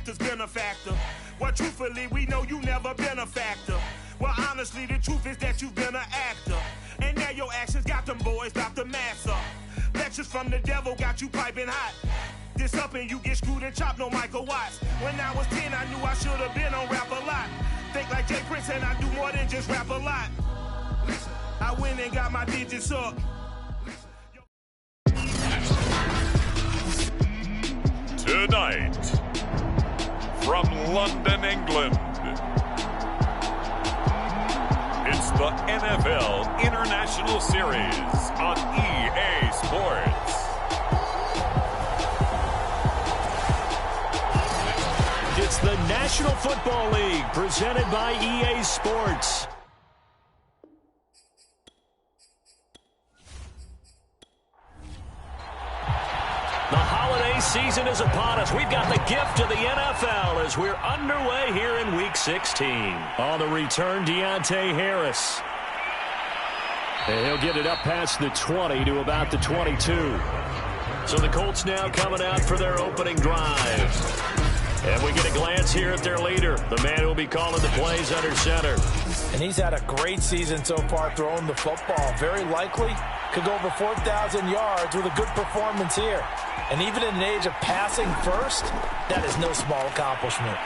actor's been a factor. Well, truthfully, we know you never been a factor. Well, honestly, the truth is that you've been an actor. And now your actions got them boys about to mass up. Lectures from the devil got you piping hot. This up and you get screwed and chopped, no Michael Watts. When I was 10, I knew I should have been on rap a lot. Think like Jay Prince and I do more than just rap a lot. I went and got my digits up. Tonight, from London, England, it's the NFL International Series on EA Sports. It's the National Football League presented by EA Sports. The holiday season is upon us. We've got the gift of the NFL as we're underway here in Week 16. On the return, Deontay Harris. And he'll get it up past the 20 to about the 22. So the Colts now coming out for their opening drive. And we get a glance here at their leader, the man who will be calling the plays under center. And he's had a great season so far throwing the football. Very likely could go over 4,000 yards with a good performance here. And even in an age of passing first, that is no small accomplishment.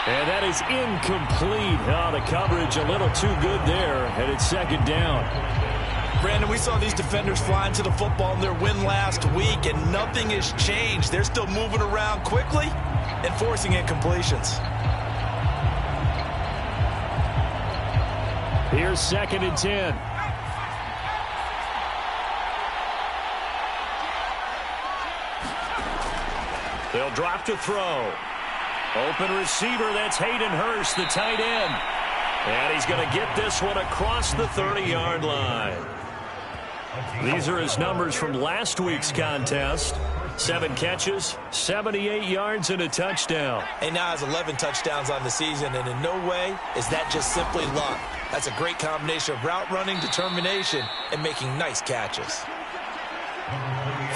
And that is incomplete. Oh, the coverage a little too good there, and it's second down. Brandon, we saw these defenders flying to the football in their win last week, and nothing has changed. They're still moving around quickly and forcing incompletions. Here's 2nd and 10. They'll drop to throw. Open receiver, that's Hayden Hurst, the tight end. And he's going to get this one across the 30-yard line. These are his numbers from last week's contest. 7 catches, 78 yards, and a touchdown. And now has 11 touchdowns on the season, and in no way is that just simply luck. That's a great combination of route running, determination, and making nice catches.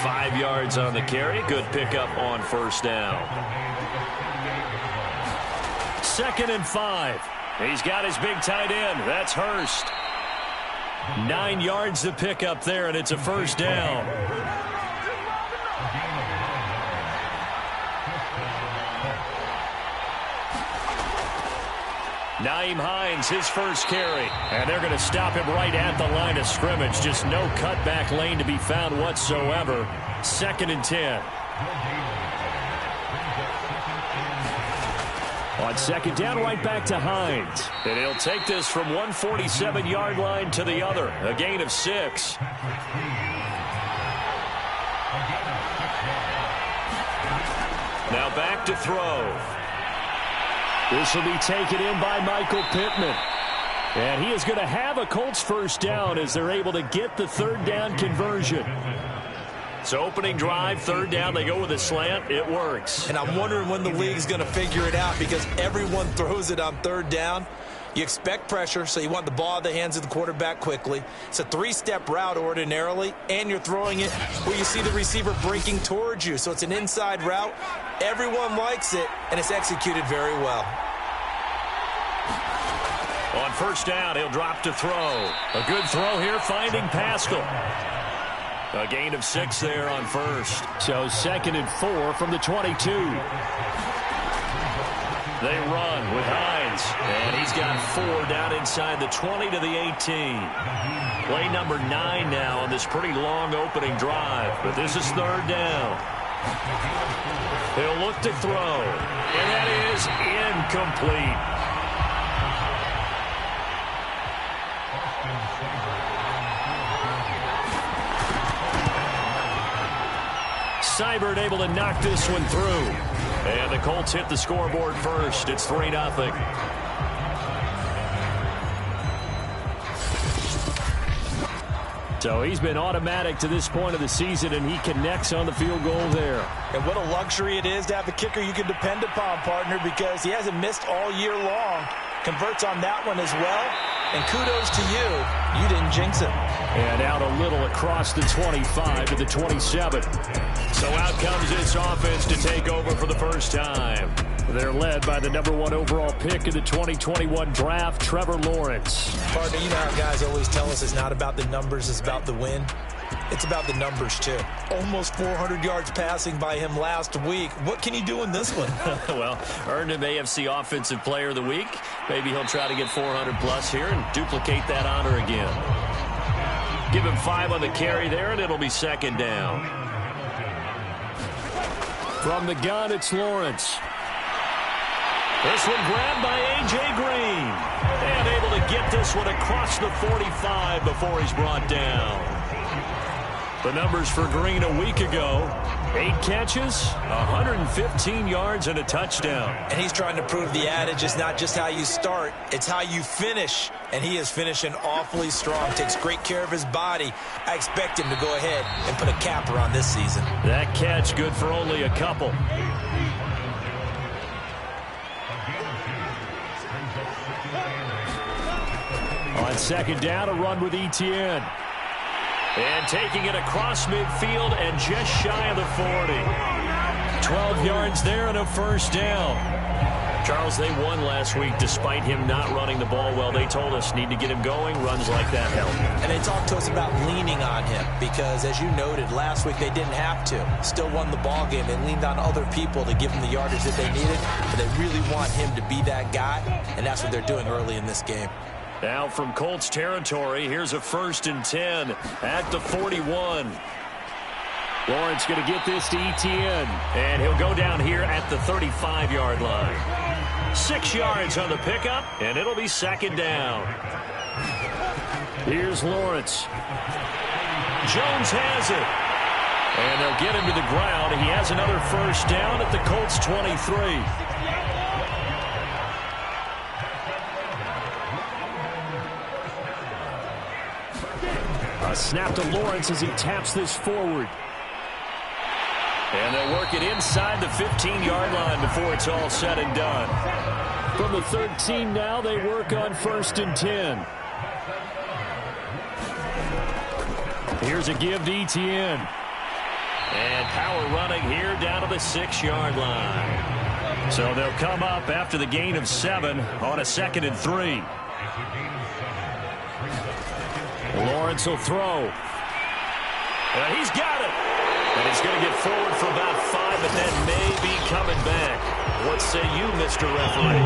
5 yards on the carry. Good pickup on first down. 2nd and 5. He's got his big tight end. That's Hurst. 9 yards to pick up there, and it's a first down. Nyheim Hines, his first carry. And they're going to stop him right at the line of scrimmage. Just no cutback lane to be found whatsoever. 2nd and 10. On 2nd down, right back to Hines. And he'll take this from 147-yard line to the other. A gain of 6. Now back to throw. This will be taken in by Michael Pittman. And he is going to have a Colts first down as they're able to get the 3rd down conversion. So opening drive, 3rd down, they go with a slant. It works. And I'm wondering when the league's going to figure it out because everyone throws it on 3rd down. You expect pressure, so you want the ball in the hands of the quarterback quickly. It's a 3-step route ordinarily, and you're throwing it where you see the receiver breaking towards you. So it's an inside route. Everyone likes it, and it's executed very well. On first down, he'll drop to throw. A good throw here, finding Pascal. A gain of 6 there on first. So 2nd and 4 from the 22. They run with Hines. And he's got 4 down inside the 20 to the 18. Play number 9 now on this pretty long opening drive. But this is 3rd down. He'll look to throw. And that is incomplete. Seibert able to knock this one through. And the Colts hit the scoreboard first. It's 3-0. So he's been automatic to this point of the season, and he connects on the field goal there. And what a luxury it is to have a kicker you can depend upon, partner, because he hasn't missed all year long. Converts on that one as well. And kudos to you. You didn't jinx it. And out a little across the 25 to the 27. So out comes this offense to take over for the first time. They're led by the #1 overall pick in the 2021 draft, Trevor Lawrence. Partner, you know how guys always tell us it's not about the numbers, it's about the win. It's about the numbers, too. Almost 400 yards passing by him last week. What can he do in this one? Well, earned him AFC Offensive Player of the Week. Maybe he'll try to get 400-plus here and duplicate that honor again. Give him 5 on the carry there, and it'll be second down. From the gun, it's Lawrence. This one grabbed by A.J. Green. And able to get this one across the 45 before he's brought down. The numbers for Green a week ago: 8 catches, 115 yards, and a touchdown. And he's trying to prove the adage is not just how you start, it's how you finish. And he is finishing awfully strong, takes great care of his body. I expect him to go ahead and put a capper on this season. That catch good for only a couple. On second down, a run with Etienne. And taking it across midfield and just shy of the 40. 12 yards there and a first down. Charles, they won last week despite him not running the ball well. They told us need to get him going. Runs like that help. And they talked to us about leaning on him because, as you noted, last week they didn't have to. Still won the ball game. They leaned on other people to give them the yardage that they needed. But they really want him to be that guy, and that's what they're doing early in this game. Now from Colts territory, here's a 1st and 10 at the 41. Lawrence going to get this to Etienne, and he'll go down here at the 35-yard line. 6 yards on the pickup, and it'll be second down. Here's Lawrence. Jones has it. And they'll get him to the ground. He has another first down at the Colts 23. A snap to Lawrence as he taps this forward. And they'll work it inside the 15-yard line before it's all said and done. From the 13 now, they work on 1st and 10. Here's a give to Etienne. And power running here down to the 6-yard line. So they'll come up after the gain of 7 on a 2nd and 3. Lawrence will throw. And he's got it. And he's going to get forward for about 5, and then maybe coming back. What say you, Mr. Referee?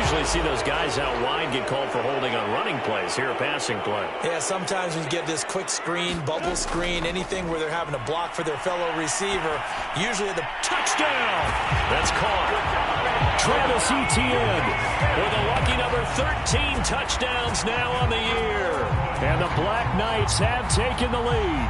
Usually see those guys out wide get called for holding on running plays. Here a passing play. Yeah, sometimes when you get this quick screen, bubble screen, anything where they're having to block for their fellow receiver, usually the touchdown. That's caught. Travis Etienne with a lucky number 13 touchdowns now on the year. And the Black Knights have taken the lead.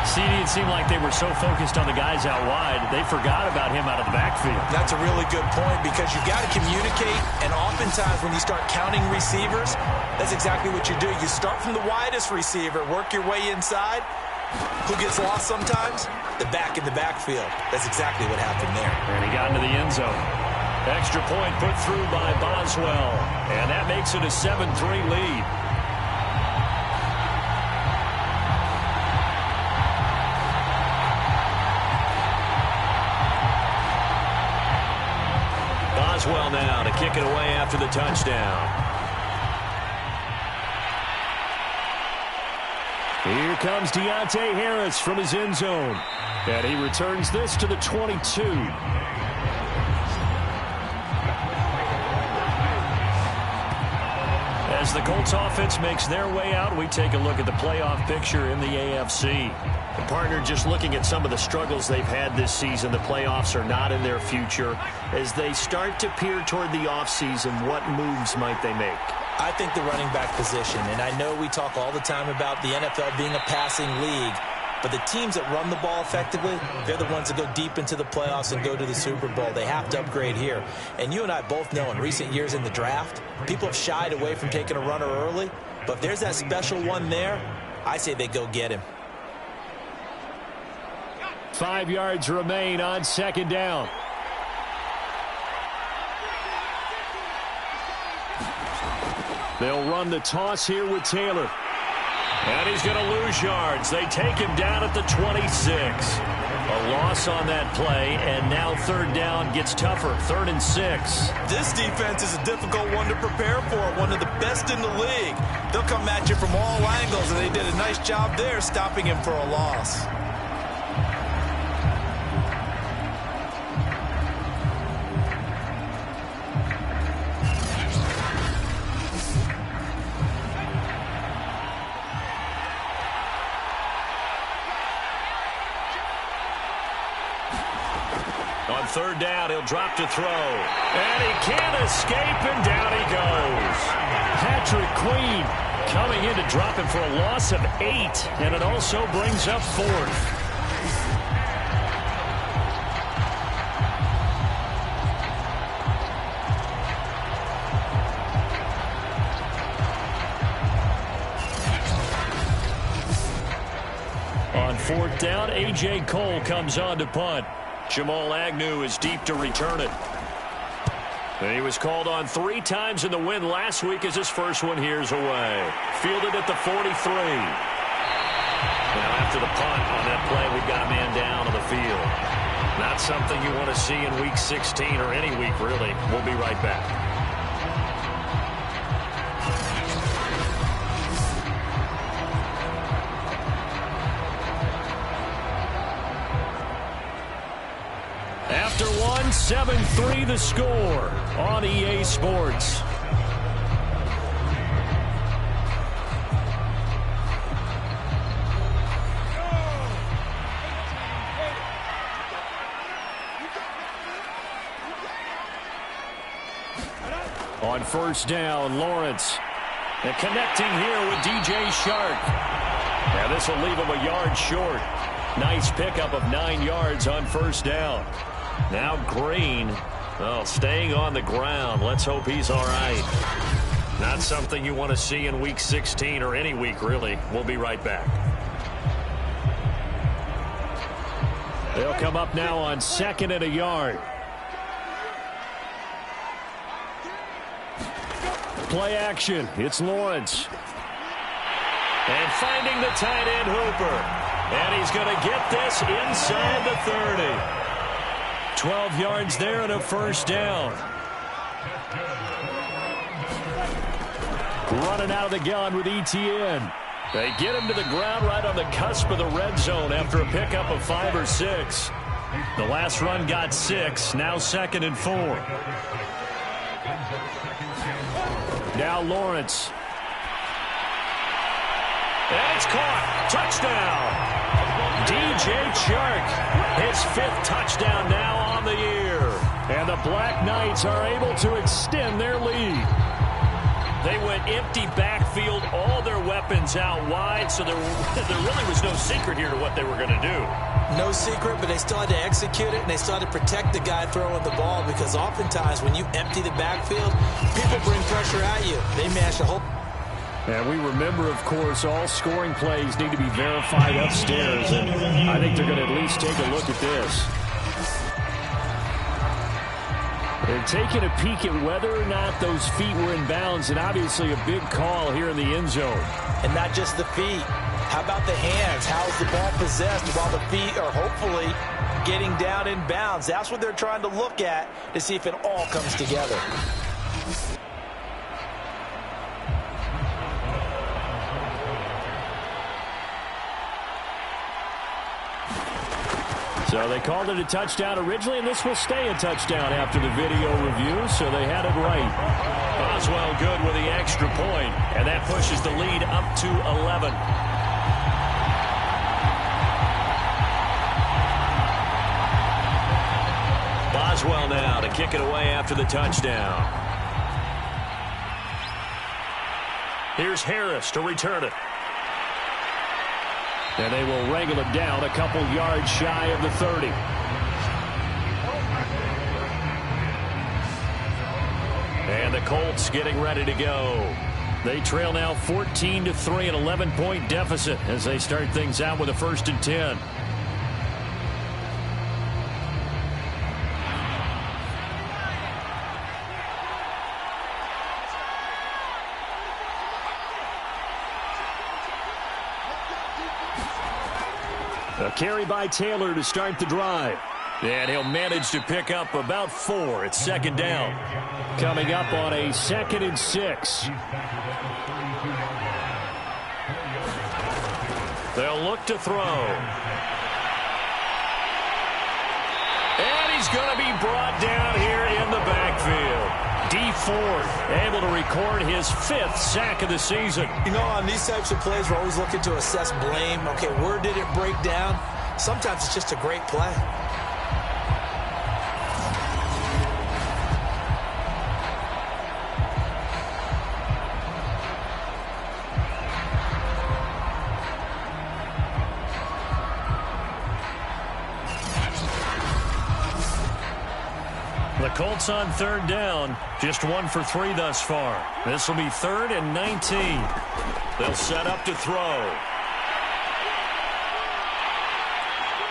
CD, it seemed like they were so focused on the guys out wide, they forgot about him out of the backfield. That's a really good point because you've got to communicate, and oftentimes when you start counting receivers, that's exactly what you do. You start from the widest receiver, work your way inside. Who gets lost sometimes? The back in the backfield. That's exactly what happened there. And he got into the end zone. Extra point put through by Boswell, and that makes it a 7-3 lead. Boswell now to kick it away after the touchdown. Here comes Deontay Harris from his end zone. And he returns this to the 22. As the Colts offense makes their way out, we take a look at the playoff picture in the AFC. The partner, just looking at some of the struggles they've had this season, the playoffs are not in their future. As they start to peer toward the offseason, what moves might they make? I think the running back position, and I know we talk all the time about the NFL being a passing league, but the teams that run the ball effectively, they're the ones that go deep into the playoffs and go to the Super Bowl. They have to upgrade here. And you and I both know in recent years in the draft, people have shied away from taking a runner early, but if there's that special one there, I say they go get him. 5 yards remain on second down. They'll run the toss here with Taylor. And he's going to lose yards. They take him down at the 26. A loss on that play, and now third down gets tougher. 3rd and 6. This defense is a difficult one to prepare for, one of the best in the league. They'll come at you from all angles, and they did a nice job there stopping him for a loss. On 3rd down, he'll drop to throw. And he can't escape, and down he goes. Patrick Queen coming in to drop him for a loss of 8, and it also brings up 4th. On 4th down, A.J. Cole comes on to punt. Jamal Agnew is deep to return it. And he was called on 3 times in the win last week as his first one here's away. Fielded at the 43. Now after the punt on that play, we've got a man down on the field. Not something you want to see in week 16 or any week, really. We'll be right back. After 7-3 the score on EA Sports. On 1st down, Lawrence. And connecting here with DJ Shark. Now this will leave him a yard short. Nice pickup of 9 yards on 1st down. Now Green, staying on the ground. Let's hope he's all right. Not something you want to see in week 16 or any week, really. We'll be right back. They'll come up now on 2nd and a yard. Play action. It's Lawrence. And finding the tight end Hooper. And he's going to get this inside the 30. 12 yards there and a 1st down. Running out of the gun with ETN. They get him to the ground right on the cusp of the red zone after a pickup of 5 or 6. The last run got 6. Now 2nd and 4. Now Lawrence. And it's caught. Touchdown. DJ Chark, his 5th touchdown now on the year. And the Black Knights are able to extend their lead. They went empty backfield, all their weapons out wide, so there really was no secret here to what they were going to do. No secret, but they still had to execute it, and they still had to protect the guy throwing the ball, because oftentimes when you empty the backfield, people bring pressure at you. They mash a whole... And we remember, of course, all scoring plays need to be verified upstairs, and I think they're going to at least take a look at this. They're taking a peek at whether or not those feet were in bounds, and obviously a big call here in the end zone. And not just the feet. How about the hands? How's the ball possessed while the feet are hopefully getting down in bounds? That's what they're trying to look at to see if it all comes together. So they called it a touchdown originally, and this will stay a touchdown after the video review, so they had it right. Boswell good with the extra point, and that pushes the lead up to 11. Boswell now to kick it away after the touchdown. Here's Harris to return it. And they will wrangle him down a couple yards shy of the 30. And the Colts getting ready to go. They trail now 14-3, an 11-point deficit as they start things out with a 1st and 10. A carry by Taylor to start the drive. And he'll manage to pick up about 4. It's second down. Coming up on a 2nd and 6. They'll look to throw. And he's going to be brought down here in the backfield. D Ford able to record his 5th sack of the season. You know, on these types of plays, we're always looking to assess blame. Okay, where did it break down? Sometimes it's just a great play. The Colts on 3rd down, just 1 for 3 thus far. This will be 3rd and 19. They'll set up to throw.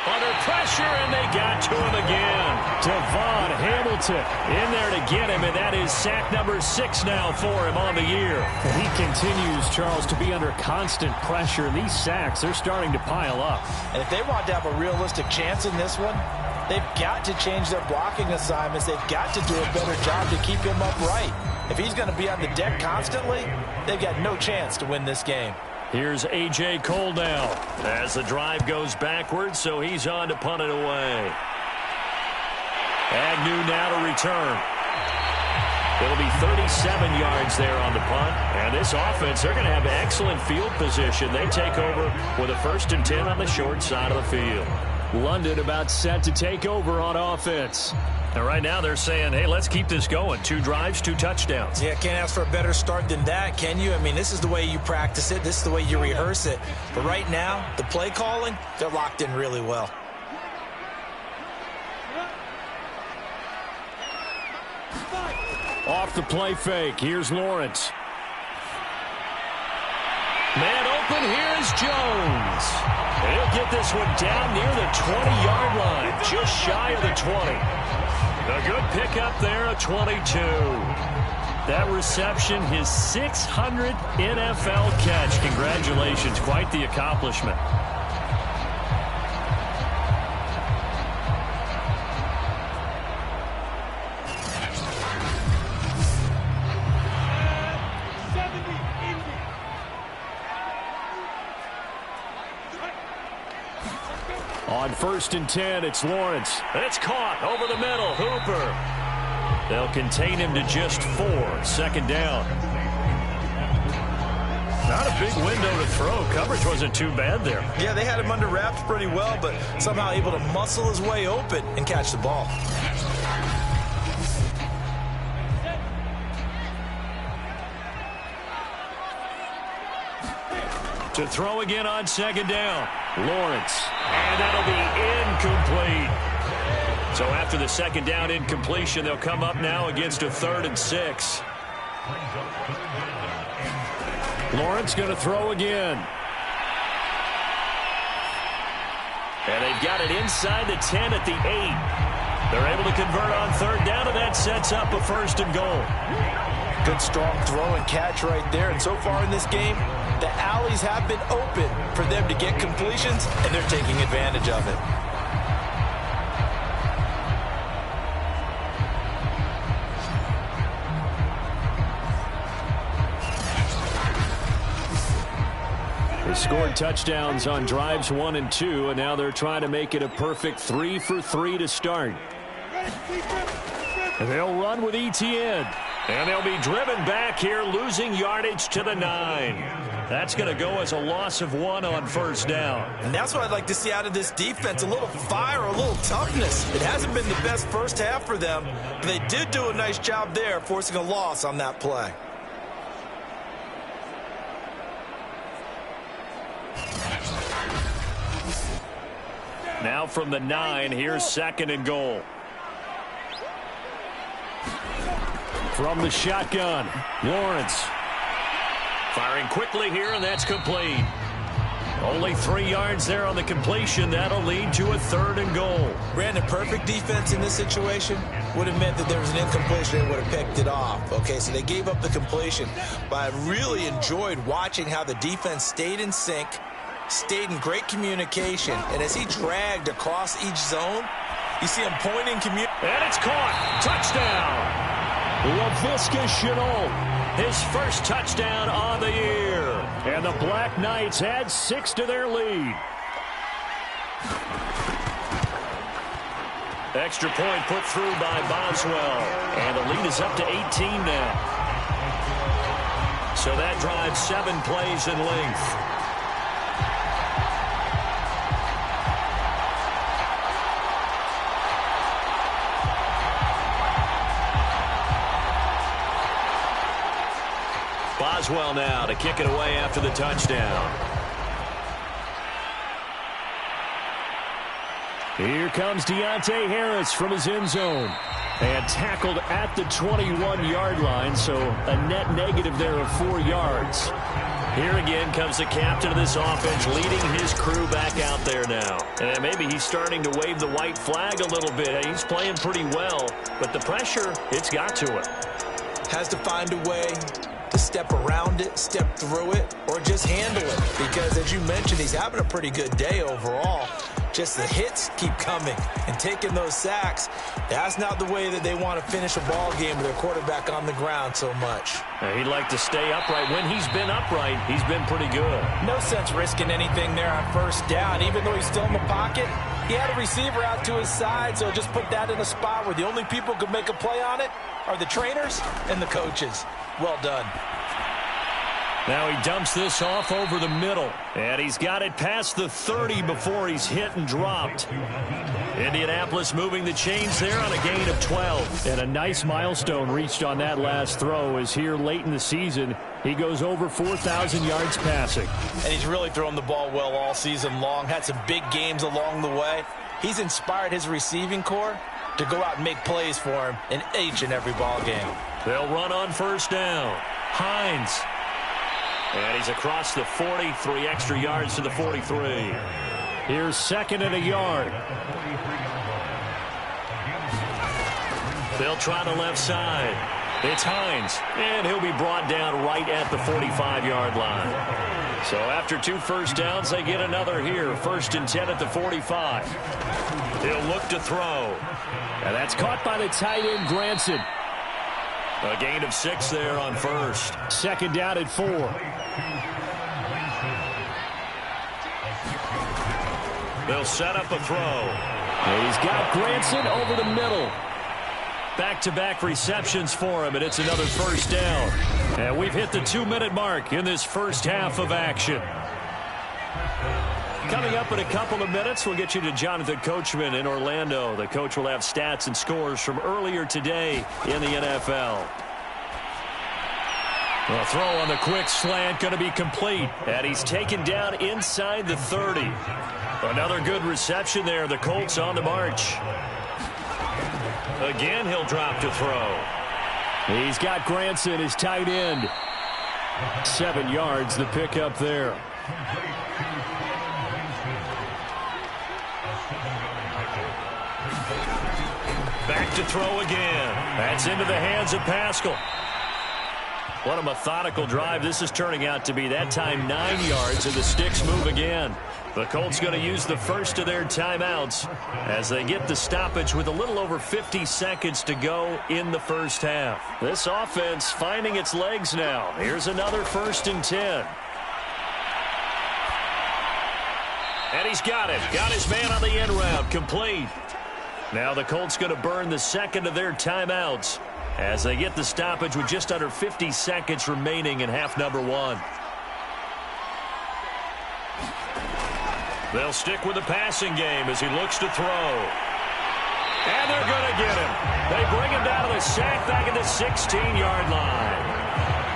Under pressure, and they got to him again. Devon Hamilton in there to get him, and that is sack number 6 now for him on the year. And he continues, Charles, to be under constant pressure. These sacks, they're starting to pile up. And if they want to have a realistic chance in this one, they've got to change their blocking assignments. They've got to do a better job to keep him upright. If he's going to be on the deck constantly, they've got no chance to win this game. Here's A.J. Cole now as the drive goes backwards, so he's on to punt it away. Agnew now to return. It'll be 37 yards there on the punt. And this offense, they're going to have excellent field position. They take over with a 1st and 10 on the short side of the field. London about set to take over on offense. And right now they're saying, hey, let's keep this going. 2 drives, 2 touchdowns. Yeah, can't ask for a better start than that, can you? I mean, this is the way you practice it. This is the way you rehearse it. But right now, the play calling, they're locked in really well. Off the play fake, here's Lawrence. Man open, here's Jones. He'll get this one down near the 20-yard line, just shy of the 20. A good pickup there, a 22. That reception, his 600th NFL catch. Congratulations, quite the accomplishment. On 1st and 10, it's Lawrence. It's caught over the middle. Hooper. They'll contain him to just 4. 2nd down. Not a big window to throw. Coverage wasn't too bad there. Yeah, they had him under wraps pretty well, but somehow able to muscle his way open and catch the ball. To throw again on 2nd down. Lawrence. And that'll be incomplete. So after the 2nd down incompletion, they'll come up now against a 3rd and 6. Lawrence going to throw again. And they've got it inside the 10 at the 8. They're able to convert on 3rd down, and that sets up a 1st and goal. Good strong throw and catch right there. And so far in this game, the alleys have been open for them to get completions, and they're taking advantage of it. They scored touchdowns on drives 1 and 2, and now they're trying to make it a perfect 3 for 3 to start. And they'll run with Etienne. And they'll be driven back here, losing yardage to the 9. That's going to go as a loss of 1 on 1st down. And that's what I'd like to see out of this defense, a little fire, a little toughness. It hasn't been the best first half for them, but they did do a nice job there, forcing a loss on that play. Now from the 9, here's 2nd and goal. From the shotgun, Lawrence. Firing quickly here, and that's complete. Only 3 yards there on the completion. That'll lead to a 3rd and goal. Brandon, perfect defense in this situation would have meant that there was an incompletion and would have picked it off. Okay, so they gave up the completion. But I really enjoyed watching how the defense stayed in sync, stayed in great communication. And as he dragged across each zone, you see him pointing and it's caught. Touchdown. Laviska Shenault, his first touchdown on the year. And the Black Knights add 6 to their lead. Extra point put through by Boswell. And the lead is up to 18 now. So that drives 7 plays in length. Boswell now to kick it away after the touchdown. Here comes Deontay Harris from his end zone. And tackled at the 21-yard line, so a net negative there of 4 yards. Here again comes the captain of this offense, leading his crew back out there now. And maybe he's starting to wave the white flag a little bit. He's playing pretty well, but the pressure, it's got to him. Has to find a way to step around it, step through it, or just handle it. Because as you mentioned, he's having a pretty good day overall. Just the hits keep coming and taking those sacks. That's not the way that they want to finish a ball game with their quarterback on the ground so much. He'd like to stay upright. When he's been upright, he's been pretty good. No sense risking anything there on first down. Even though he's still in the pocket, he had a receiver out to his side, so just put that in a spot where the only people who could make a play on it are the trainers and the coaches. Well done. Now he dumps this off over the middle, and he's got it past the 30 before he's hit and dropped. Indianapolis moving the chains there on a gain of 12. And a nice milestone reached on that last throw as here late in the season, he goes over 4,000 yards passing. And he's really thrown the ball well all season long, had some big games along the way. He's inspired his receiving corps to go out and make plays for him in each and every ball game. They'll run on first down. Hines. And he's across the 40, 3 extra yards to the 43. Here's second and a yard. They'll try the left side. It's Hines, and he'll be brought down right at the 45-yard line. So after 2 first downs, they get another here. First and 10 at the 45. He'll look to throw. And that's caught by the tight end, Granson. A gain of 6 there on first. Second down at 4. They'll set up a throw. And he's got Granson over the middle. Back-to-back receptions for him, and it's another first down. And we've hit the 2-minute mark in this first half of action. Coming up in a couple of minutes, we'll get you to Jonathan Coachman in Orlando. The coach will have stats and scores from earlier today in the NFL. A throw on the quick slant going to be complete. And he's taken down inside the 30. Another good reception there. The Colts on the march. Again, he'll drop to throw. He's got Granson, his tight end. 7 yards, the pickup there. Back to throw again. That's into the hands of Pascal. What a methodical drive this is turning out to be. That time 9 yards, and the sticks move again. The Colts going to use the first of their timeouts as they get the stoppage with a little over 50 seconds to go in the first half. This offense finding its legs now. Here's another first and 10. And he's got it. Got his man on the end route. Complete. Now the Colts going to burn the second of their timeouts as they get the stoppage with just under 50 seconds remaining in half number 1. They'll stick with the passing game as he looks to throw. And they're going to get him. They bring him down to the sack back at the 16-yard line.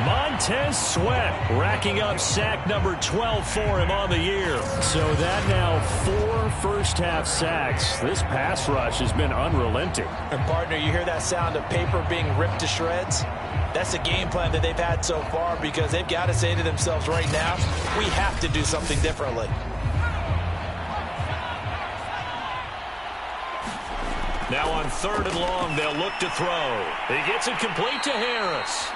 Montez Sweat racking up sack number 12 for him on the year. So that now 4 first-half sacks. This pass rush has been unrelenting. And, partner, you hear that sound of paper being ripped to shreds? That's the game plan that they've had so far because they've got to say to themselves right now, we have to do something differently. Now on 3rd and long, they'll look to throw. He gets it complete to Harris.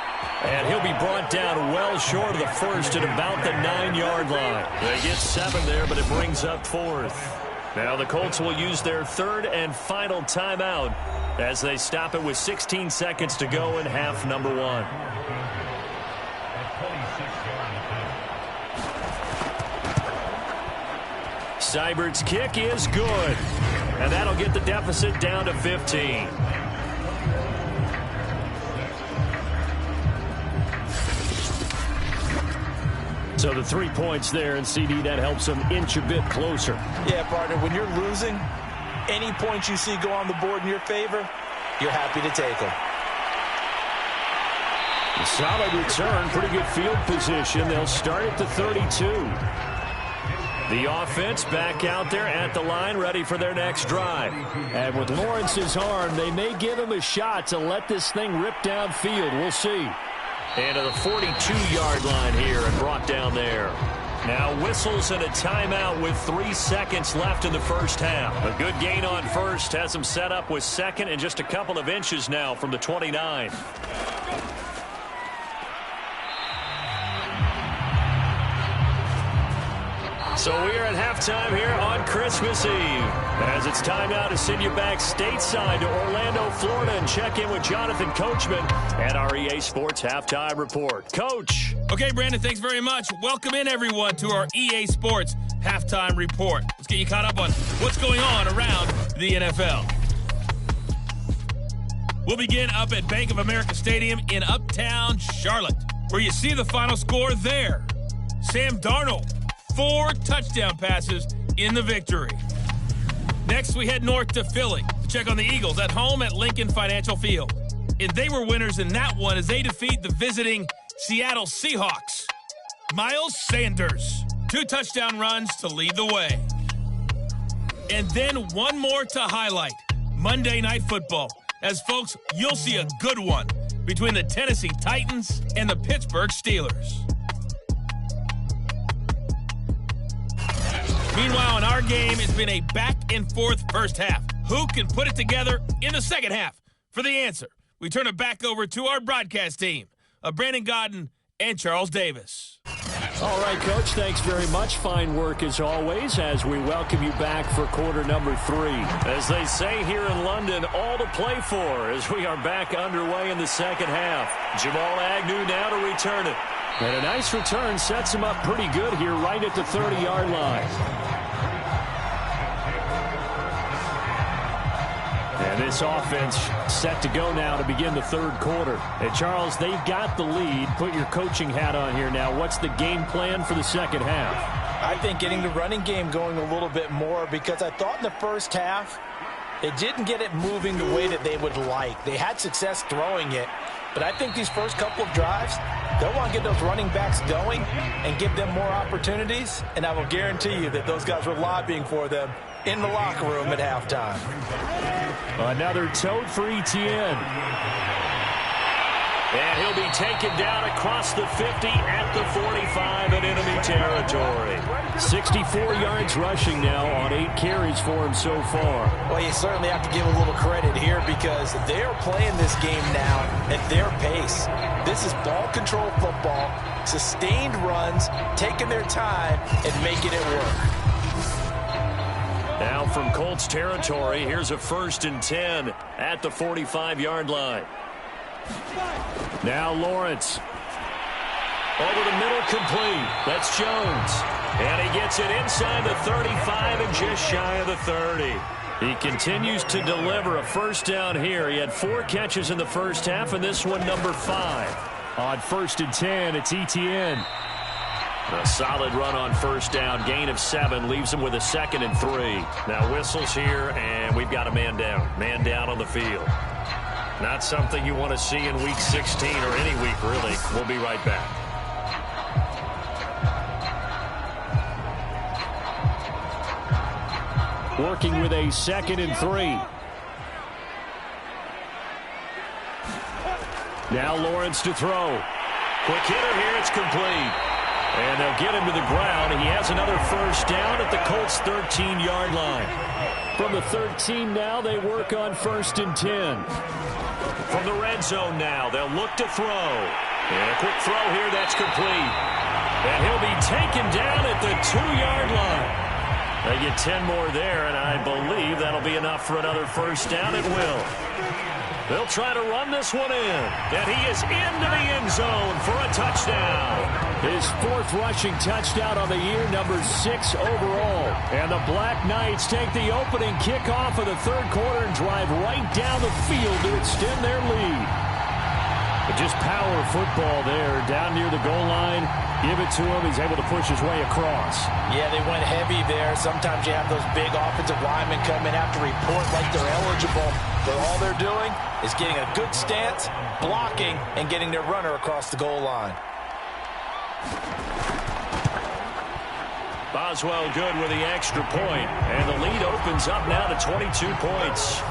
And he'll be brought down well short of the first at about the 9-yard line. They get 7 there, but it brings up 4th. Now the Colts will use their 3rd and final timeout as they stop it with 16 seconds to go in half number 1. Seibert's kick is good. And that'll get the deficit down to 15. So the 3 points there, and CD, that helps them inch a bit closer. Yeah, partner, when you're losing, any points you see go on the board in your favor, you're happy to take them. A solid return, pretty good field position. They'll start at the 32. The offense back out there at the line, ready for their next drive. And with Lawrence's arm, they may give him a shot to let this thing rip downfield. We'll see. And to the 42-yard line here and brought down there. Now whistles and a timeout with 3 seconds left in the first half. A good gain on first has them set up with second and just a couple of inches now from the 29. So we are at halftime here on Christmas Eve. As it's time now to send you back stateside to Orlando, Florida, and check in with Jonathan Coachman at our EA Sports Halftime Report. Coach. Okay, Brandon, thanks very much. Welcome in, everyone, to our EA Sports Halftime Report. Let's get you caught up on what's going on around the NFL. We'll begin up at Bank of America Stadium in Uptown Charlotte, where you see the final score there. Sam Darnold, 4 touchdown passes in the victory. Next, we head north to Philly to check on the Eagles at home at Lincoln Financial Field. And they were winners in that one as they defeat the visiting Seattle Seahawks. Miles Sanders, 2 touchdown runs to lead the way. And then one more to highlight, Monday Night Football. As folks, you'll see a good one between the Tennessee Titans and the Pittsburgh Steelers. Meanwhile, in our game, it's been a back-and-forth first half. Who can put it together in the second half? For the answer, we turn it back over to our broadcast team of Brandon Godden and Charles Davis. All right, Coach, thanks very much. Fine work as always as we welcome you back for quarter number 3. As they say here in London, all to play for as we are back underway in the second half. Jamal Agnew now to return it. And a nice return sets him up pretty good here right at the 30-yard line. And this offense set to go now to begin the third quarter. And Charles, they've got the lead. Put your coaching hat on here now. What's the game plan for the second half? I think getting the running game going a little bit more, because I thought in the first half it didn't get it moving the way that they would like. They had success throwing it, but I think these first couple of drives, they'll want to get those running backs going and give them more opportunities, and I will guarantee you that those guys were lobbying for them in the locker room at halftime. Another tote for Etienne. And he'll be taken down across the 50 at the 45 in enemy territory. 64 yards rushing now on 8 carries for him so far. Well, you certainly have to give a little credit here because they're playing this game now at their pace. This is ball control football, sustained runs, taking their time and making it work. Now from Colts territory, here's a 1st and 10 at the 45-yard line. Now Lawrence. Over the middle, complete. That's Jones. And he gets it inside the 35 and just shy of the 30. He continues to deliver a first down here. He had 4 catches in the first half, and this one number 5. On 1st and 10, it's Etienne. A solid run on first down. Gain of 7 leaves him with a 2nd and 3. Now whistles here, and we've got a man down. Man down on the field. Not something you want to see in Week 16 or any week, really. We'll be right back. Working with a 2nd and 3. Now Lawrence to throw. Quick hitter here. It's complete. And they'll get him to the ground. He has another first down at the Colts' 13-yard line. From the 13 now, they work on 1st and 10. From the red zone now, they'll look to throw. And a quick throw here, that's complete. And he'll be taken down at the 2-yard line. They get 10 more there, and I believe that'll be enough for another first down. It will. They'll try to run this one in. And he is into the end zone for a touchdown. His 4th rushing touchdown on the year, number 6 overall. And the Black Knights take the opening kickoff of the 3rd quarter and drive right down the field to extend their lead. But just power football there, down near the goal line. Give it to him. He's able to push his way across. Yeah, they went heavy there. Sometimes you have those big offensive linemen come in, have to report like they're eligible. But all they're doing is getting a good stance, blocking, and getting their runner across the goal line. Boswell good with the extra point. And the lead opens up now to 22 points.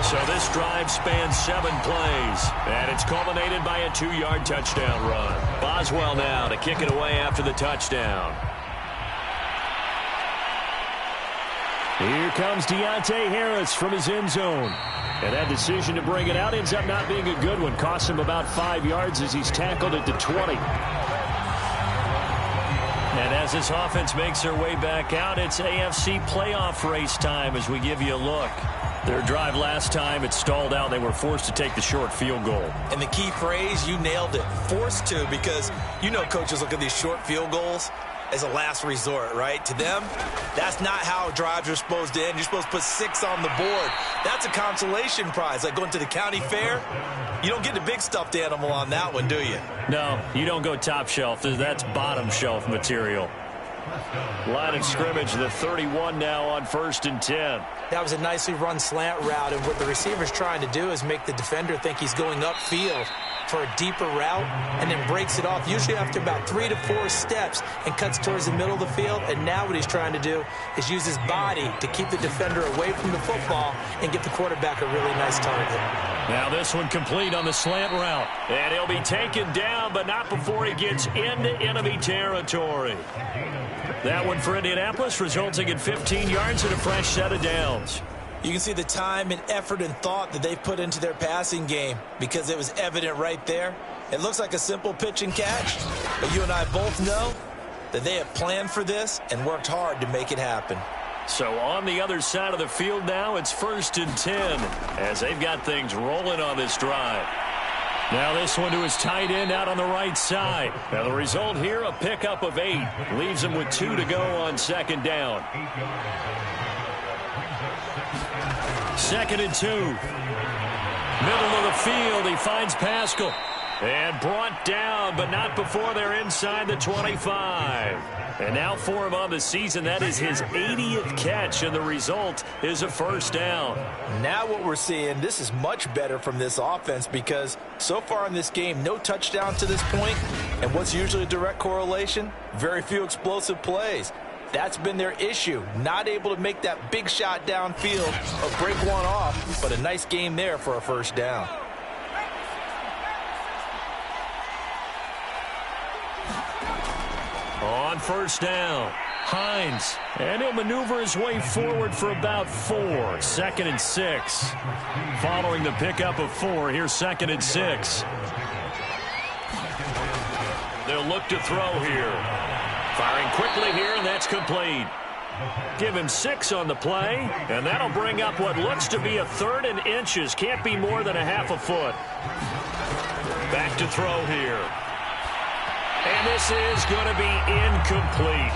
So this drive spans 7 plays, and it's culminated by a 2-yard touchdown run. Boswell now to kick it away after the touchdown. Here comes Deontay Harris from his end zone. And that decision to bring it out ends up not being a good one. Costs him about 5 yards as he's tackled at the 20. And as this offense makes their way back out, it's AFC playoff race time as we give you a look. Their drive last time, it stalled out. They were forced to take the short field goal. And the key phrase, you nailed it, forced to, because you know coaches look at these short field goals as a last resort, right? To them, that's not how drives are supposed to end. You're supposed to put 6 on the board. That's a consolation prize, like going to the county fair. You don't get the big stuffed animal on that one, do you? No, you don't go top shelf. That's bottom shelf material. Line of scrimmage, the 31 now on 1st and 10. That was a nicely run slant route, and what the receiver's trying to do is make the defender think he's going upfield for a deeper route and then breaks it off, usually after about 3 to 4 steps, and cuts towards the middle of the field. And now what he's trying to do is use his body to keep the defender away from the football and get the quarterback a really nice target. Now this one complete on the slant route. And he'll be taken down, but not before he gets into enemy territory. That one for Indianapolis, resulting in 15 yards and a fresh set of downs. You can see the time and effort and thought that they've put into their passing game because it was evident right there. It looks like a simple pitch and catch, but you and I both know that they have planned for this and worked hard to make it happen. So on the other side of the field now, it's 1st and 10 as they've got things rolling on this drive. Now this one to his tight end out on the right side. Now the result here, a pickup of 8. Leaves him with 2 to go on 2nd down. 2nd and 2. Middle of the field, he finds Pascal. And brought down, but not before they're inside the 25. And now for him on the season, that is his 80th catch, and the result is a 1st down. Now what we're seeing, this is much better from this offense because so far in this game, no touchdown to this point. And what's usually a direct correlation? Very few explosive plays. That's been their issue, not able to make that big shot downfield or break one off, but a nice game there for a 1st down. On 1st down, Hines, and he'll maneuver his way forward for about 4. 2nd and 6. Following the pickup of 4, here's 2nd and 6. They'll look to throw here. Firing quickly here, and that's complete. Give him 6 on the play, and that'll bring up what looks to be a 3rd and inches. Can't be more than a half a foot. Back to throw here. And this is going to be incomplete.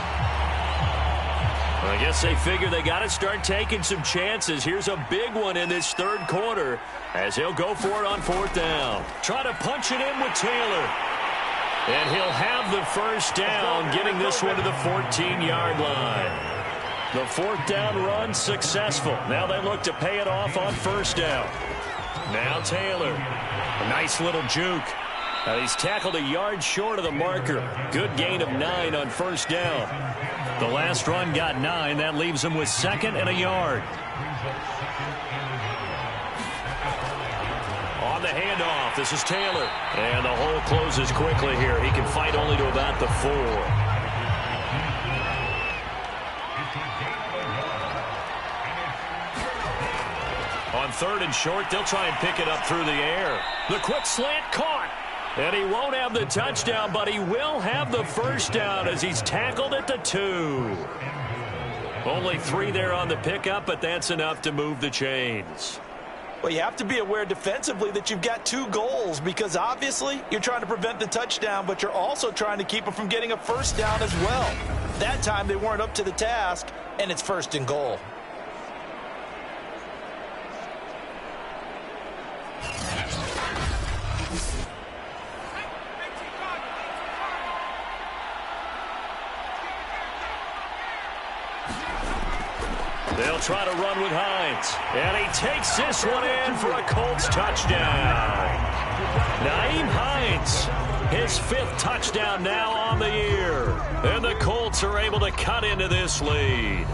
I guess they figure they got to start taking some chances. Here's a big one in this 3rd quarter as he'll go for it on 4th down. Try to punch it in with Taylor. And he'll have the 1st down, getting this one to the 14-yard line. The 4th down run successful. Now they look to pay it off on 1st down. Now Taylor. A nice little juke. He's tackled a yard short of the marker. Good gain of 9 on 1st down. The last run got 9. That leaves him with 2nd and a yard. On the handoff, this is Taylor. And the hole closes quickly here. He can fight only to about the 4. On On 3rd and short, they'll try and pick it up through the air. The quick slant caught. And he won't have the touchdown, but he will have the first down as he's tackled at the 2. Only 3 there on the pickup, but that's enough to move the chains. Well, you have to be aware defensively that you've got 2 goals because obviously you're trying to prevent the touchdown, but you're also trying to keep them from getting a first down as well. That time they weren't up to the task, and it's 1st and goal. They'll try to run with Hines. And he takes this one in for a Colts touchdown. Nyheim Hines, his 5th touchdown now on the year. And the Colts are able to cut into this lead.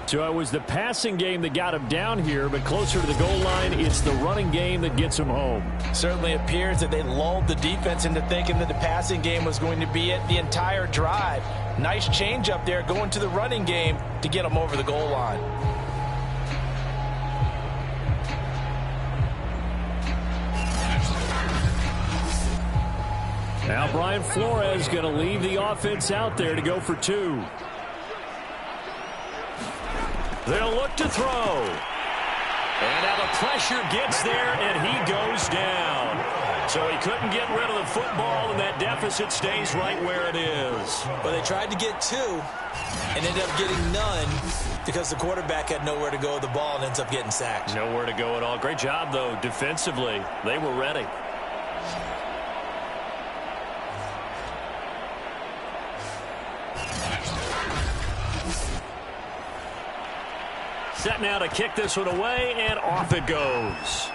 So it was the passing game that got him down here, but closer to the goal line, it's the running game that gets him home. Certainly appears that they lulled the defense into thinking that the passing game was going to be it the entire drive. Nice change up there going to the running game to get them over the goal line. Now Brian Flores going to leave the offense out there to go for 2. They'll look to throw. And now the pressure gets there, and he goes down. So he couldn't get rid of the football, and that deficit stays right where it is. Well, they tried to get 2 and ended up getting none because the quarterback had nowhere to go with the ball and ends up getting sacked. Nowhere to go at all. Great job, though, defensively. They were ready. Set now to kick this one away, and off it goes.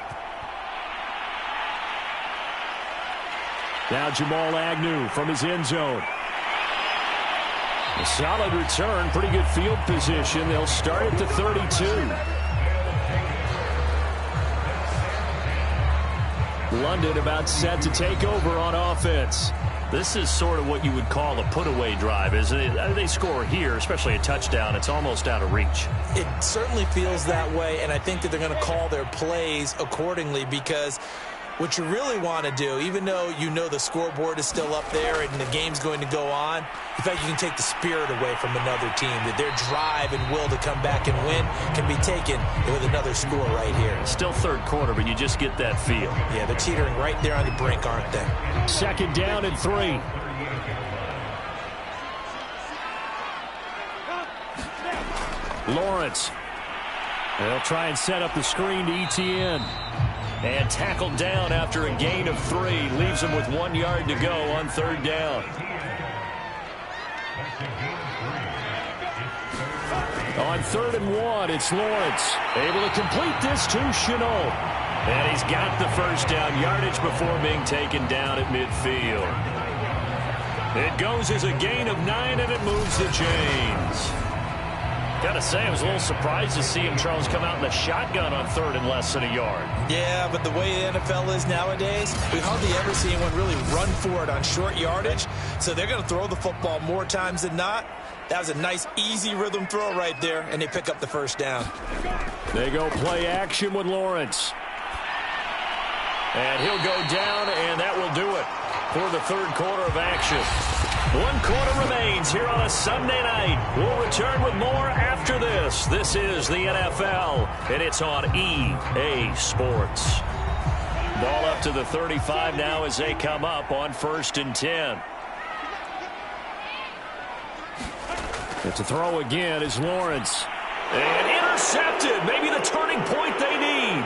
Now Jamal Agnew from his end zone. A solid return, pretty good field position. They'll start at the 32. London about set to take over on offense. This is sort of what you would call a put-away drive, isn't it? They score here, especially a touchdown. It's almost out of reach. It certainly feels that way, and I think that they're going to call their plays accordingly because what you really want to do, even though you know the scoreboard is still up there and the game's going to go on, in fact, you can take the spirit away from another team, that their drive and will to come back and win can be taken with another score right here. Still 3rd quarter, but you just get that feel. Yeah, they're teetering right there on the brink, aren't they? 2nd down and 3. Lawrence. They'll try and set up the screen to Etienne. And tackled down after a gain of 3. Leaves him with 1 yard to go on 3rd down. On 3rd and 1, it's Lawrence. Able to complete this to Chenault. And he's got the first down, yardage before being taken down at midfield. It goes as a gain of 9, and it moves the chains. Gotta say, I was a little surprised to see him, Charles, come out in the shotgun on 3rd and less than a yard. Yeah, but the way the NFL is nowadays, we hardly ever see anyone really run for it on short yardage. So they're going to throw the football more times than not. That was a nice, easy rhythm throw right there, and they pick up the first down. They go play action with Lawrence. And he'll go down, and that will do it for the 3rd quarter of action. 1 quarter remains here on a Sunday night. We'll return with more after this. This is the NFL, and it's on EA Sports. Ball up to the 35 now as they come up on 1st and 10. But to throw again is Lawrence. And intercepted. Maybe the turning point they need.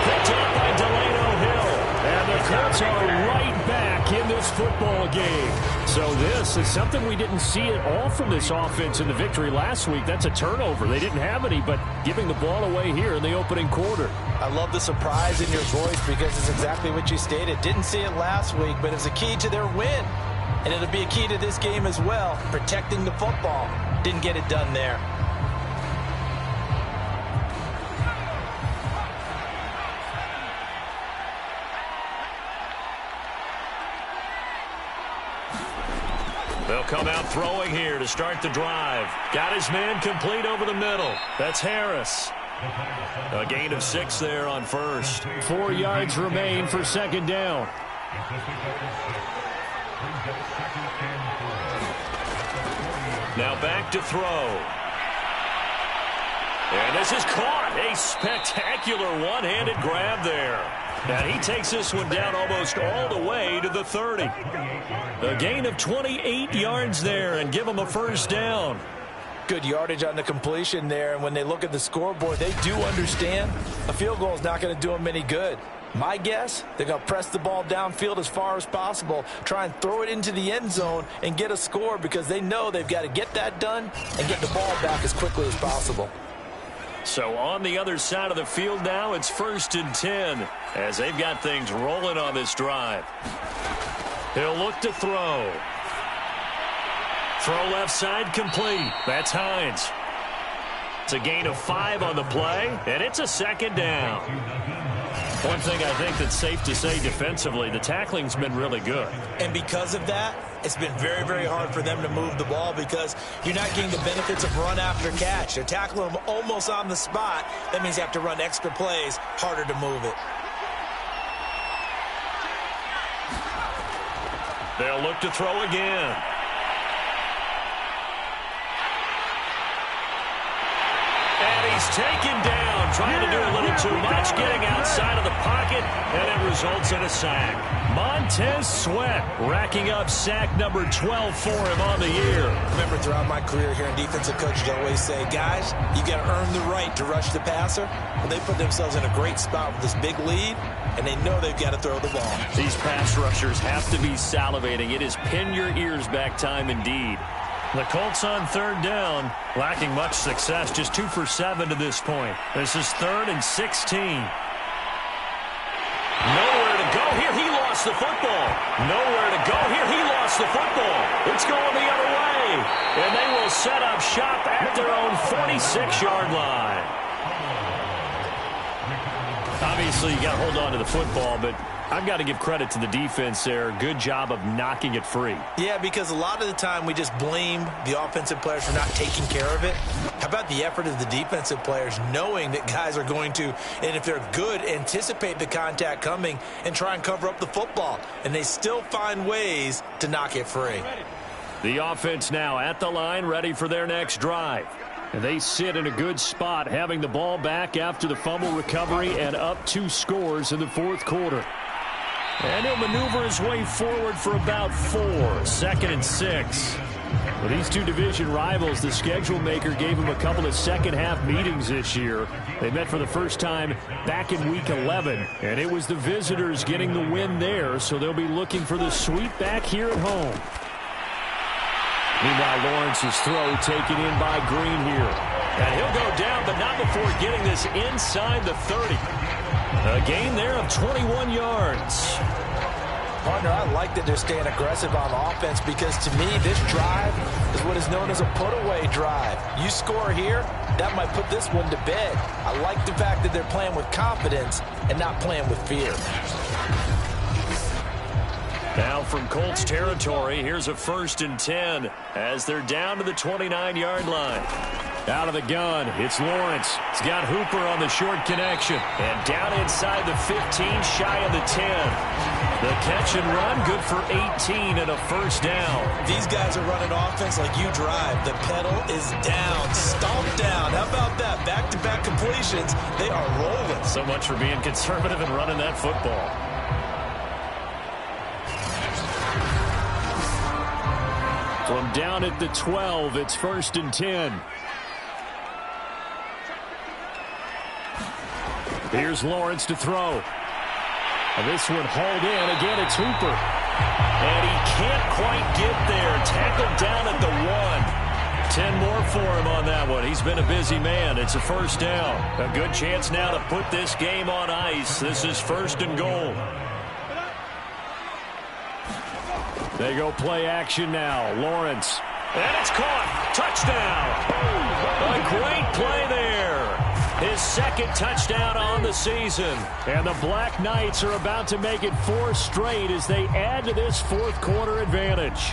Picked up by Delano Hill. And the Colts are right back in this football game. So this is something we didn't see at all from this offense in the victory last week. That's a turnover. They didn't have any, but giving the ball away here in the opening quarter. I love the surprise in your voice because it's exactly what you stated. Didn't see it last week, but it's a key to their win. And it'll be a key to this game as well, protecting the football. Didn't get it done there. They'll come out throwing here to start the drive. Got his man complete over the middle. That's Harris. A gain of 6 there on first. 4 yards remain for second down. Now back to throw. And this is caught. A spectacular one-handed grab there. And he takes this one down almost all the way to the 30. A gain of 28 yards there and give him a first down. Good yardage on the completion there, and when they look at the scoreboard, they do understand a field goal is not going to do them any good. My guess, they're going to press the ball downfield as far as possible, try and throw it into the end zone and get a score because they know they've got to get that done and get the ball back as quickly as possible. So on the other side of the field now, it's 1st and 10 as they've got things rolling on this drive. He'll look to throw. Throw left side complete. That's Hines. It's a gain of 5 on the play, and it's a second down. One thing I think that's safe to say defensively, the tackling's been really good. And because of that, it's been very, very hard for them to move the ball because you're not getting the benefits of run after catch. They're tackling them almost on the spot. That means you have to run extra plays, harder to move it. They'll look to throw again. And he's taken down, trying to do a little too much, getting outside of the pocket, and it results in a sack. Montez Sweat racking up sack number 12 for him on the year. Remember, throughout my career here in defensive coaches always say, guys, you got to earn the right to rush the passer. Well, they put themselves in a great spot with this big lead, and they know they've got to throw the ball. These pass rushers have to be salivating. It is pin your ears back time indeed. The Colts on 3rd down, lacking much success, just 2 for 7 to this point. This is 3rd and 16. Nowhere to go here. He lost the football. Nowhere to go here. He lost the football. It's going the other way. And they will set up shop at their own 46-yard line. Obviously, you got to hold on to the football, but I've got to give credit to the defense there. Good job of knocking it free. Yeah, because a lot of the time we just blame the offensive players for not taking care of it. How about the effort of the defensive players knowing that guys are going to, and if they're good, anticipate the contact coming and try and cover up the football. And they still find ways to knock it free. The offense now at the line, ready for their next drive. And they sit in a good spot, having the ball back after the fumble recovery and up 2 scores in the 4th quarter. And he'll maneuver his way forward for about 4, 2nd and 6. For these two division rivals, the schedule maker gave them a couple of second-half meetings this year. They met for the first time back in Week 11, and it was the visitors getting the win there, so they'll be looking for the sweep back here at home. Meanwhile, Lawrence's throw taken in by Green here. And he'll go down, but not before getting this inside the 30. A gain there of 21 yards. Partner, I like that they're staying aggressive on offense because, to me, this drive is what is known as a put-away drive. You score here, that might put this one to bed. I like the fact that they're playing with confidence and not playing with fear. Now from Colts territory, here's a 1st and 10 as they're down to the 29-yard line. Out of the gun, it's Lawrence. He's got Hooper on the short connection. And down inside the 15, shy of the 10. The catch and run, good for 18 and a first down. These guys are running offense like you drive. The pedal is down, stomped down. How about that? Back-to-back completions. They are rolling. So much for being conservative and running that football. From down at the 12, it's 1st and 10. Here's Lawrence to throw. And this one hauled in. Again, it's Hooper. And he can't quite get there. Tackled down at the 1. 10 more for him on that one. He's been a busy man. It's a first down. A good chance now to put this game on ice. This is 1st and goal. They go play action now. Lawrence. And it's caught. Touchdown. A great play there. His 2nd touchdown on the season. And the Black Knights are about to make it 4 straight as they add to this 4th quarter advantage.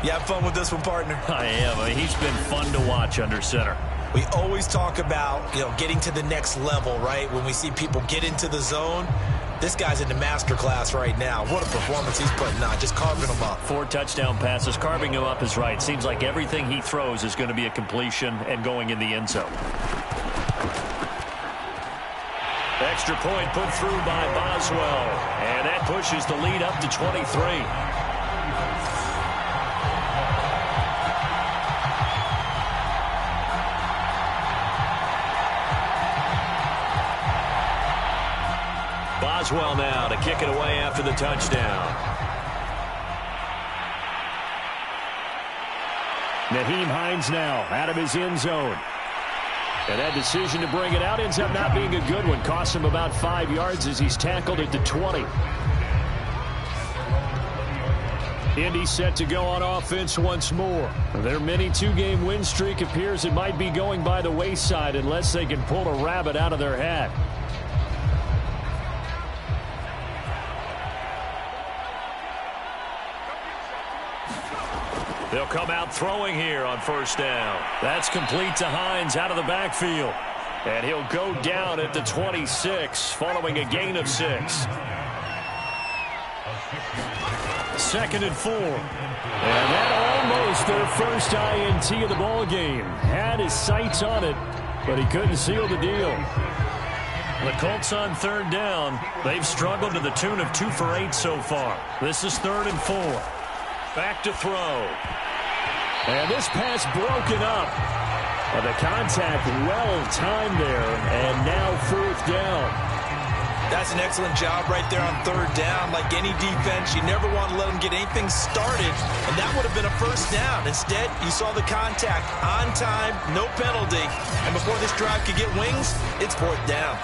You have fun with this one, partner? I am. He's been fun to watch under center. We always talk about, getting to the next level, right? When we see people get into the zone, this guy's in the master class right now. What a performance he's putting on, just carving them up. 4 touchdown passes. Carving him up is right. Seems like everything he throws is going to be a completion and going in the end zone. Extra point put through by Boswell. And that pushes the lead up to 23. Boswell now to kick it away after the touchdown. Nyheim Hines now out of his end zone. And that decision to bring it out ends up not being a good one. Costs him about 5 yards as he's tackled at the 20. Indy set to go on offense once more. Their mini 2-game win streak appears it might be going by the wayside unless they can pull a rabbit out of their hat. They'll come out throwing here on first down. That's complete to Hines out of the backfield. And he'll go down at the 26 following a gain of 6. 2nd and 4. And that almost their first INT of the ball game. Had his sights on it, but he couldn't seal the deal. The Colts on 3rd down. They've struggled to the tune of 2 for 8 so far. This is 3rd and 4. Back to throw. And this pass broken up. The contact well-timed there, and now 4th down. That's an excellent job right there on 3rd down. Like any defense, you never want to let them get anything started, and that would have been a first down. Instead, you saw the contact on time, no penalty, and before this drive could get wings, it's 4th down.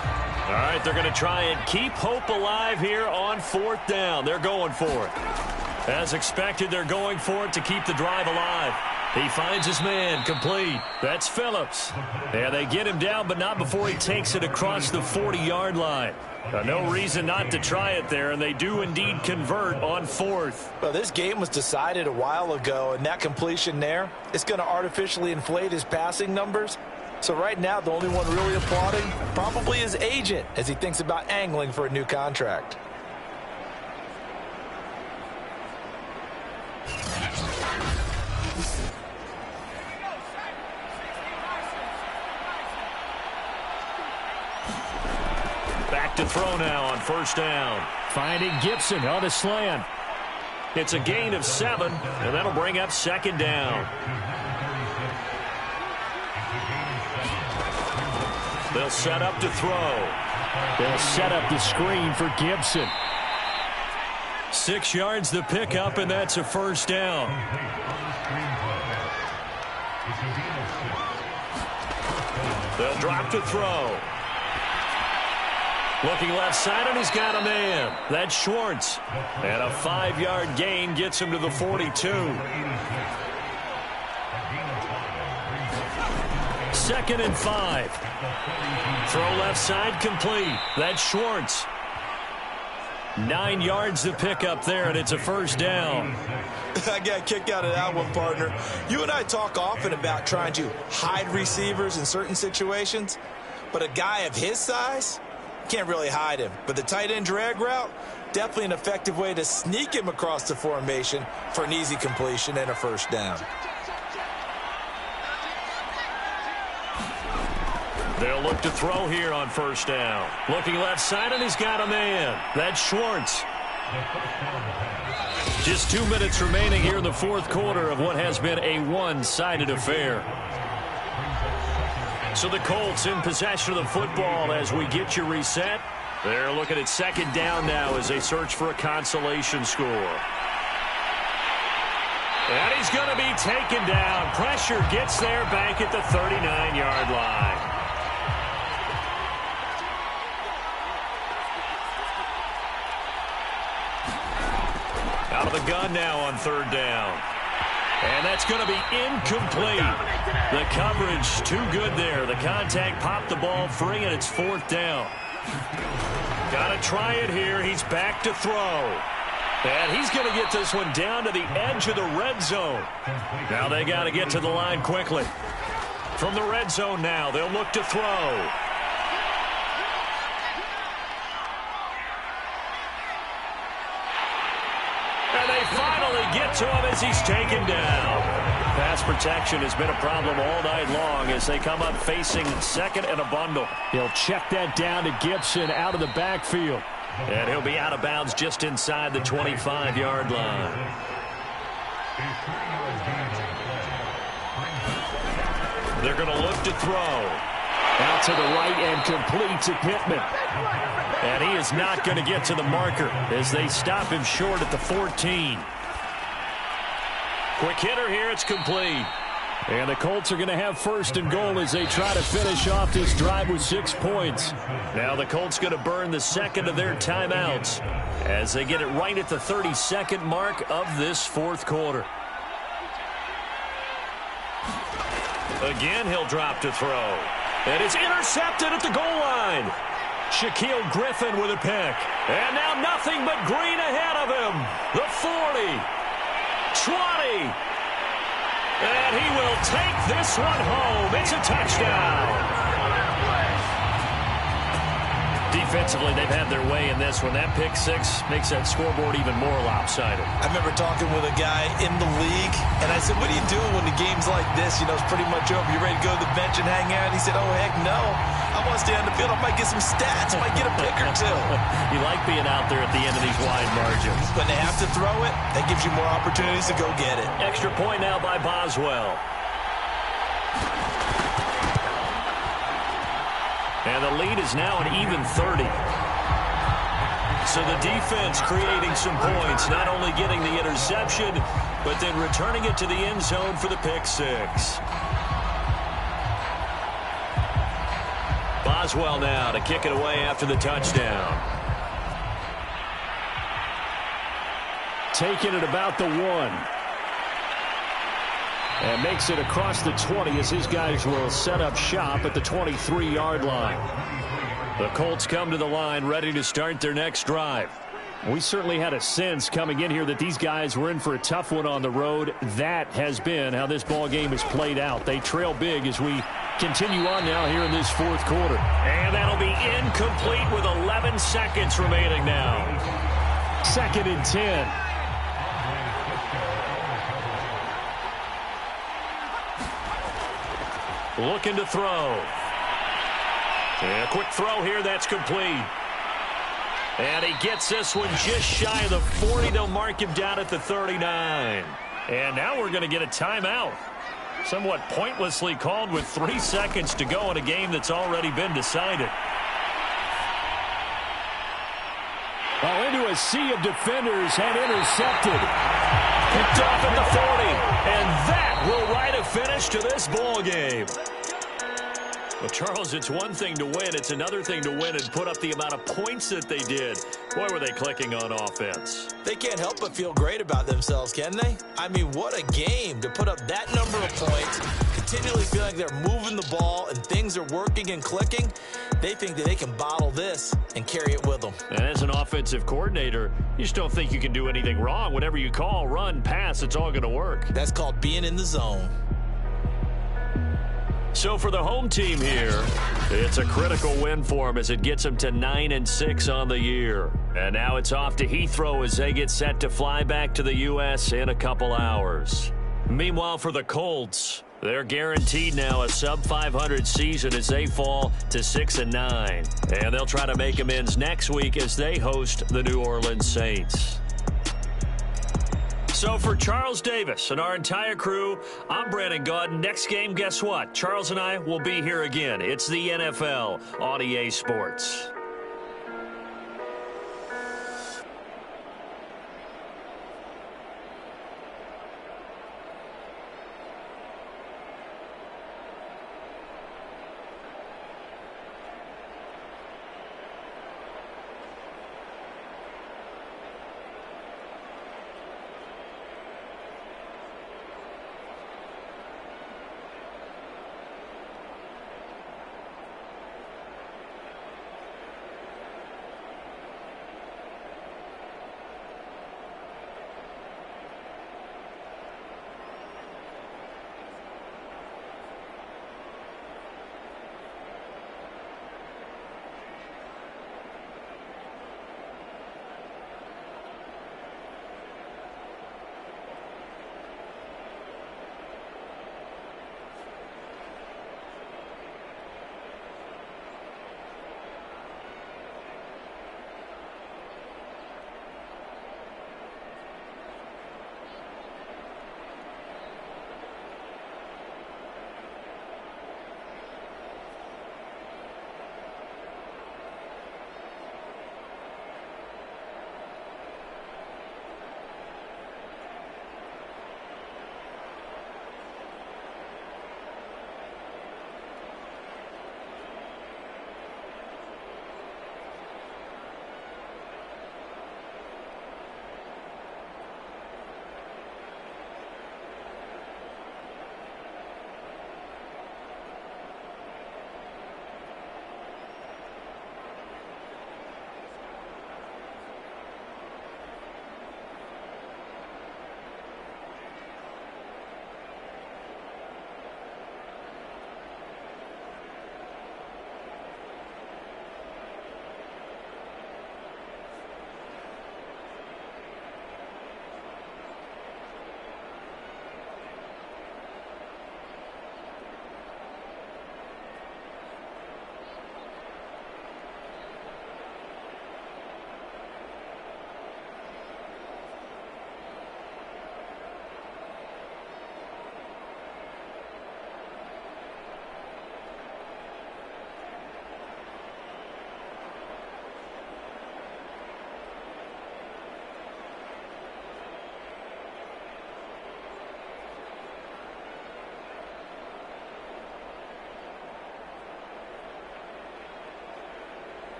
All right, they're going to try and keep hope alive here on 4th down. They're going for it. As expected, they're going for it to keep the drive alive. He finds his man, complete. That's Phillips. Yeah, they get him down, but not before he takes it across the 40-yard line. No reason not to try it there, and they do indeed convert on 4th. Well, this game was decided a while ago, and that completion there, it's going to artificially inflate his passing numbers. So right now, the only one really applauding probably his agent as he thinks about angling for a new contract. Back to throw now on first down. Finding Gibson on the slant. It's a gain of 7, and that'll bring up 2nd down. They'll set up to throw. They'll set up the screen for Gibson. 6 yards the pickup, and that's a first down. They'll drop to throw. Looking left side, and he's got a man. That's Schwartz. And a 5-yard gain gets him to the 42. 2nd and 5. Throw left side, complete. That's Schwartz. 9 yards to pick up there, and it's a first down. I got a kick out of that one, partner. You and I talk often about trying to hide receivers in certain situations, but a guy of his size can't really hide him. But the tight end drag route, definitely an effective way to sneak him across the formation for an easy completion and a first down. They'll look to throw here on first down. Looking left side, and he's got a man. That's Schwartz. Just 2 minutes remaining here in the 4th quarter of what has been a one-sided affair. So the Colts in possession of the football as we get you reset. They're looking at 2nd down now as they search for a consolation score. And he's going to be taken down. Pressure gets there back at the 39-yard line. Out of the gun now on 3rd down. And that's going to be incomplete. The coverage too good there. The contact popped the ball free, and it's 4th down. Got to try it here. He's back to throw. And he's going to get this one down to the edge of the red zone. Now they got to get to the line quickly. From the red zone now, they'll look to throw. And they finally get to him as he's taken down. Pass protection has been a problem all night long as they come up facing second and a bundle. He'll check that down to Gibson out of the backfield. And he'll be out of bounds just inside the 25-yard line. They're going to look to throw. Out to the right and complete to Pittman. And he is not going to get to the marker as they stop him short at the 14. Quick hitter here, it's complete. And the Colts are going to have first and goal as they try to finish off this drive with 6 points. Now the Colts going to burn the second of their timeouts as they get it right at the 32nd mark of this fourth quarter. Again, he'll drop to throw. And it's intercepted at the goal line. Shaquille Griffin with a pick. And now nothing but green ahead of him. The 40. 20. And he will take this one home. It's a touchdown. Defensively, they've had their way in this one. That pick six makes that scoreboard even more lopsided. I remember talking with a guy in the league, and I said, what do you do when the game's like this? You know, it's pretty much over. You ready to go to the bench and hang out? He said, oh, heck no. I want to stay on the field. I might get some stats. I might get a pick or two. You like being out there at the end of these wide margins. When they have to throw it, that gives you more opportunities to go get it. Extra point now by Boswell. And the lead is now an even 30. So the defense creating some points, not only getting the interception, but then returning it to the end zone for the pick six. Boswell now to kick it away after the touchdown. Taking it about the 1. And makes it across the 20 as his guys will set up shop at the 23-yard line. The Colts come to the line ready to start their next drive. We certainly had a sense coming in here that these guys were in for a tough one on the road. That has been how this ball game has played out. They trail big as we continue on now here in this fourth quarter. And that'll be incomplete with 11 seconds remaining now. 2nd and 10. Looking to throw. And a quick throw here, that's complete. And he gets this one just shy of the 40. They'll mark him down at the 39. And now we're going to get a timeout. Somewhat pointlessly called with 3 seconds to go in a game that's already been decided. Well, into a sea of defenders and intercepted. Picked off at the 40. And that will write a finish to this ball game. Well, Charles, it's one thing to win. It's another thing to win and put up the amount of points that they did. Boy, were they clicking on offense. They can't help but feel great about themselves, can they? I mean, what a game to put up that number of points, continually feeling like they're moving the ball and things are working and clicking. They think that they can bottle this and carry it with them. And as an offensive coordinator, you just don't think you can do anything wrong. Whatever you call, run, pass, it's all going to work. That's called being in the zone. So for the home team here, it's a critical win for them as it gets them to 9-6 on the year. And now it's off to Heathrow as they get set to fly back to the U.S. in a couple hours. Meanwhile, for the Colts, they're guaranteed now a sub-500 season as they fall to 6-9. And they'll try to make amends next week as they host the New Orleans Saints. So for Charles Davis and our entire crew, I'm Brandon Gaudin. Next game, guess what? Charles and I will be here again. It's the NFL on EA Sports.